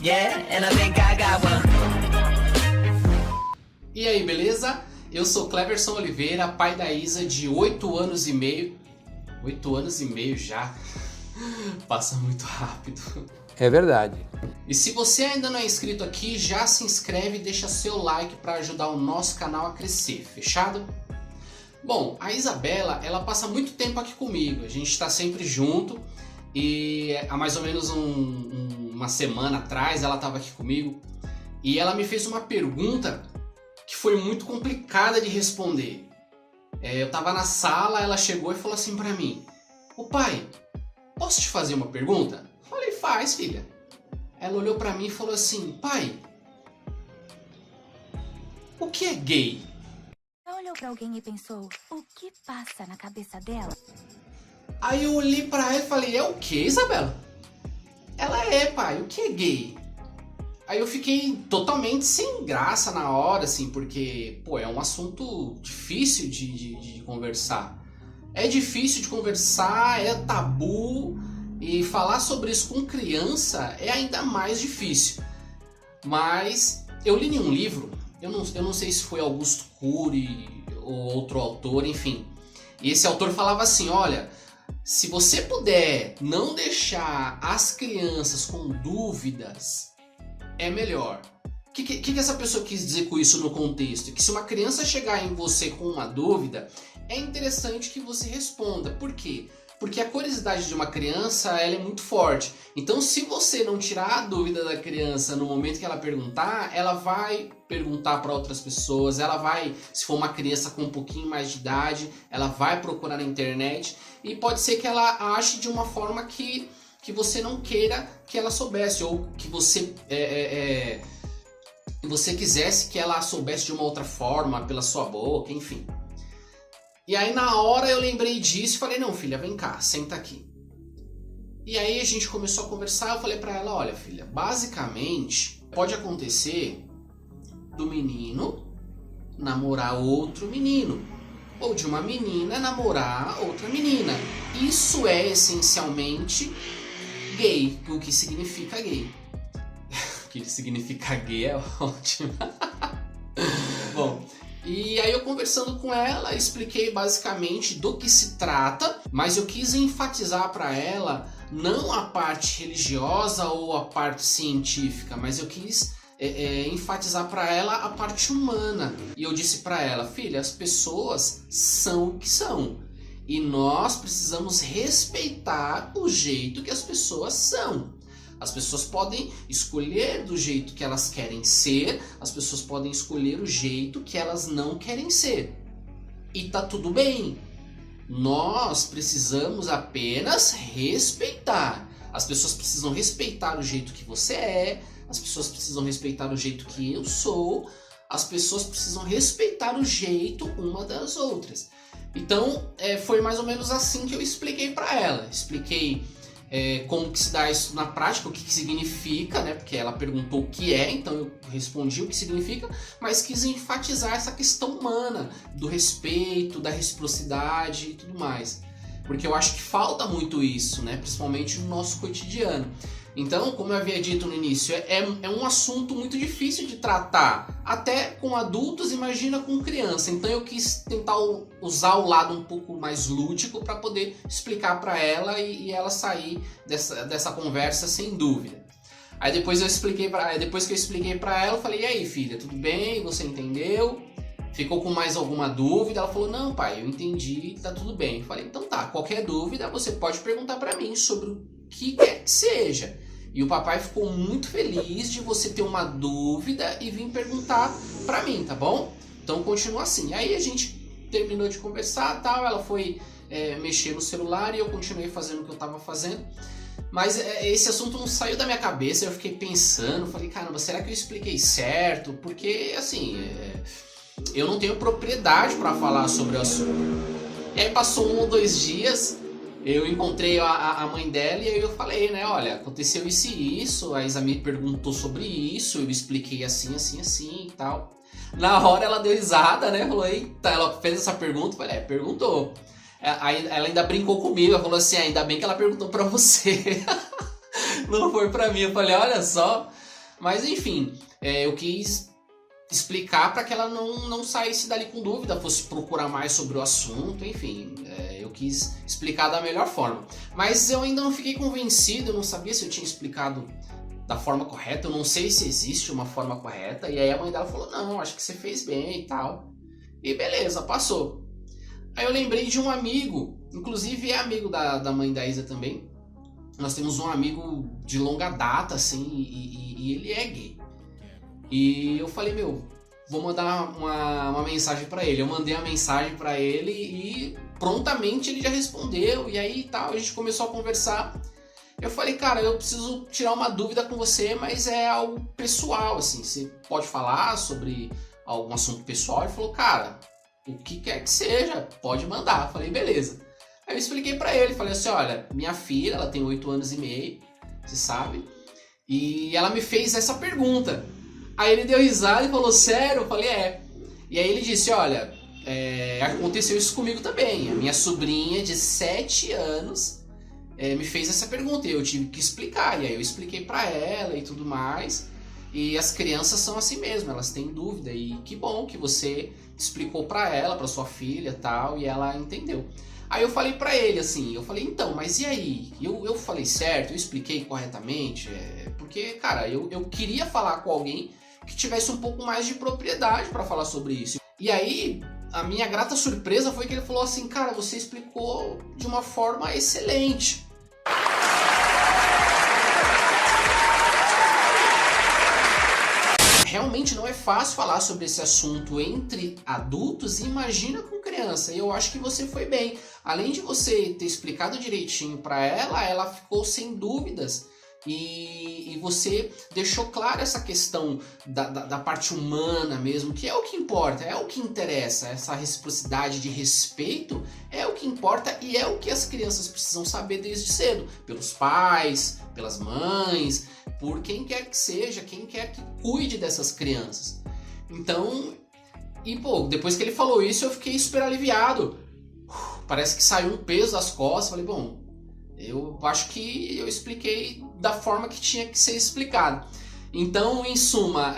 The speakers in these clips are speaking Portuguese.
Yeah, and I think I got one. E aí, beleza? Eu sou Cleverson Oliveira, pai da Isa de 8 anos e meio. 8 anos e meio já. Passa muito rápido. É verdade. E se você ainda não é inscrito aqui, já se inscreve e deixa seu like para ajudar o nosso canal a crescer, fechado? Bom, a Isabela, ela passa muito tempo aqui comigo, a gente está sempre junto e há mais ou menos uma semana atrás ela estava aqui comigo e ela me fez uma pergunta que foi muito complicada de responder. Eu estava na sala, ela chegou e falou assim para mim: "Ô pai, posso te fazer uma pergunta?" Falei: "Faz, filha." Ela olhou pra mim e falou assim: "Pai, o que é gay?" Ela olhou pra alguém e pensou, o que passa na cabeça dela? Aí eu olhei pra ela e falei: "É o que, Isabela?" Ela: "É, pai, o que é gay?" Aí eu fiquei totalmente sem graça na hora, assim, porque, pô, é um assunto difícil de conversar. É difícil de conversar, é tabu. E falar sobre isso com criança é ainda mais difícil. Mas eu li em um livro, eu não sei se foi Augusto Cury ou outro autor, enfim. E esse autor falava assim: olha, se você puder não deixar as crianças com dúvidas, é melhor. O que essa pessoa quis dizer com isso no contexto? Que se uma criança chegar em você com uma dúvida, é interessante que você responda. Por quê? Porque a curiosidade de uma criança, ela é muito forte. Então, se você não tirar a dúvida da criança no momento que ela perguntar, ela vai perguntar para outras pessoas, ela vai, se for uma criança com um pouquinho mais de idade, ela vai procurar na internet e pode ser que ela ache de uma forma que você não queira que ela soubesse, ou que você você quisesse que ela soubesse de uma outra forma, pela sua boca, enfim. E aí na hora eu lembrei disso e falei: não, filha, vem cá, senta aqui. E aí a gente começou a conversar, eu falei pra ela: olha, filha, basicamente pode acontecer do menino namorar outro menino, ou de uma menina namorar outra menina. Isso é essencialmente gay. O que significa gay? O que significa gay é ótimo. Bom, e aí eu conversando com ela, expliquei basicamente do que se trata, mas eu quis enfatizar para ela não a parte religiosa ou a parte científica, mas eu quis enfatizar para ela a parte humana. E eu disse para ela: filha, as pessoas são o que são e nós precisamos respeitar o jeito que as pessoas são. As pessoas podem escolher do jeito que elas querem ser, as pessoas podem escolher o jeito que elas não querem ser. E tá tudo bem. Nós precisamos apenas respeitar. As pessoas precisam respeitar o jeito que você é, as pessoas precisam respeitar o jeito que eu sou, as pessoas precisam respeitar o jeito uma das outras. Então, foi mais ou menos assim que eu expliquei para ela. Expliquei como que se dá isso na prática, o que significa, né? Porque ela perguntou o que é, então eu respondi o que significa, mas quis enfatizar essa questão humana, do respeito, da reciprocidade e tudo mais. Porque eu acho que falta muito isso, né? Principalmente no nosso cotidiano. Então, como eu havia dito no início, é um assunto muito difícil de tratar, até com adultos, imagina com criança. Então eu quis tentar usar o lado um pouco mais lúdico para poder explicar para ela e ela sair dessa conversa sem dúvida. Aí depois que eu expliquei para ela, eu falei: e aí, filha, tudo bem? Você entendeu? Ficou com mais alguma dúvida? Ela falou: não, pai, eu entendi, tá tudo bem. Eu falei: então tá, qualquer dúvida você pode perguntar para mim sobre o que quer que seja. E o papai ficou muito feliz de você ter uma dúvida e vir perguntar pra mim, tá bom? Então continua assim. Aí a gente terminou de conversar, tal, ela foi mexer no celular e eu continuei fazendo o que eu tava fazendo. Mas esse assunto não saiu da minha cabeça, eu fiquei pensando, falei: caramba, será que eu expliquei certo? Porque, assim, eu não tenho propriedade pra falar sobre o assunto. E aí passou 1 ou 2 dias, eu encontrei a mãe dela e aí eu falei, né: olha, aconteceu isso e isso, a Isa me perguntou sobre isso, eu expliquei assim, assim, assim e tal. Na hora ela deu risada, né, falou: eita, ela fez essa pergunta, eu falei: perguntou. Aí ela ainda brincou comigo, ela falou assim: ainda bem que ela perguntou pra você, não foi pra mim. Eu falei: olha só, Mas enfim, eu quis explicar para que ela não saísse dali com dúvida, fosse procurar mais sobre o assunto, enfim, eu quis explicar da melhor forma. Mas eu ainda não fiquei convencido, eu não sabia se eu tinha explicado da forma correta, eu não sei se existe uma forma correta, e aí a mãe dela falou, não, acho que você fez bem e tal. E beleza, passou. Aí eu lembrei de um amigo, inclusive é amigo da mãe da Isa também. Nós temos um amigo de longa data, assim, e ele é gay. E eu falei, vou mandar uma mensagem pra ele. Eu mandei a mensagem pra ele e prontamente ele já respondeu. E aí tal, a gente começou a conversar. Eu falei, cara, eu preciso tirar uma dúvida com você, mas é algo pessoal, assim. Você pode falar sobre algum assunto pessoal? Ele falou, cara, o que quer que seja, pode mandar. Eu falei, beleza. Aí eu expliquei pra ele, falei assim, olha, minha filha, ela tem 8 anos e meio, você sabe, e ela me fez essa pergunta. Aí ele deu risada e falou, sério? Eu falei, é. E aí ele disse, olha, aconteceu isso comigo também. A minha sobrinha de 7 anos me fez essa pergunta e eu tive que explicar. E aí eu expliquei pra ela e tudo mais. E as crianças são assim mesmo, elas têm dúvida. E que bom que você explicou pra ela, pra sua filha e tal, e ela entendeu. Aí eu falei pra ele assim, então, mas e aí? Eu falei certo? Eu expliquei corretamente? Porque, cara, eu queria falar com alguém que tivesse um pouco mais de propriedade pra falar sobre isso. E aí, a minha grata surpresa foi que ele falou assim, cara, você explicou de uma forma excelente. Realmente não é fácil falar sobre esse assunto entre adultos, imagina com criança. E eu acho que você foi bem. Além de você ter explicado direitinho para ela, ela ficou sem dúvidas. E você deixou claro essa questão da parte humana mesmo, que é o que importa, é o que interessa. Essa reciprocidade de respeito é o que importa e é o que as crianças precisam saber desde cedo. Pelos pais, pelas mães, por quem quer que seja, quem quer que cuide dessas crianças. Então, depois que ele falou isso, eu fiquei super aliviado. Parece que saiu um peso das costas. Falei, bom, eu acho que eu expliquei da forma que tinha que ser explicado. Então, em suma,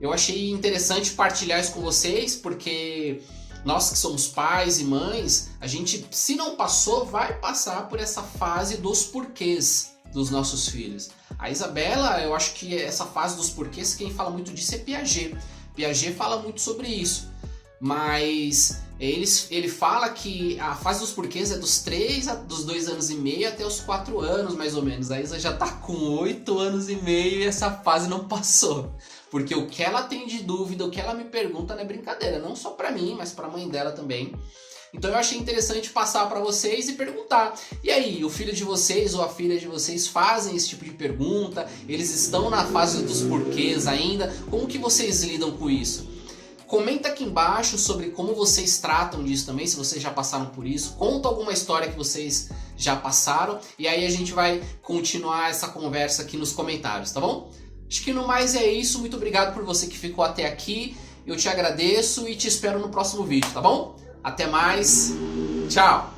eu achei interessante partilhar isso com vocês, porque nós que somos pais e mães, a gente, se não passou, vai passar por essa fase dos porquês dos nossos filhos. A Isabela, eu acho que essa fase dos porquês, quem fala muito disso é Piaget. Piaget fala muito sobre isso, mas ele fala que a fase dos porquês é dos 2 anos e meio até os 4 anos, mais ou menos. A Isa já tá com 8 anos e meio e essa fase não passou. Porque o que ela tem de dúvida, o que ela me pergunta não é brincadeira. Não só pra mim, mas pra mãe dela também. Então eu achei interessante passar pra vocês e perguntar. E aí, o filho de vocês ou a filha de vocês fazem esse tipo de pergunta? Eles estão na fase dos porquês ainda? Como que vocês lidam com isso? Comenta aqui embaixo sobre como vocês tratam disso também, se vocês já passaram por isso. Conta alguma história que vocês já passaram e aí a gente vai continuar essa conversa aqui nos comentários, tá bom? Acho que no mais é isso. Muito obrigado por você que ficou até aqui. Eu te agradeço e te espero no próximo vídeo, tá bom? Até mais. Tchau!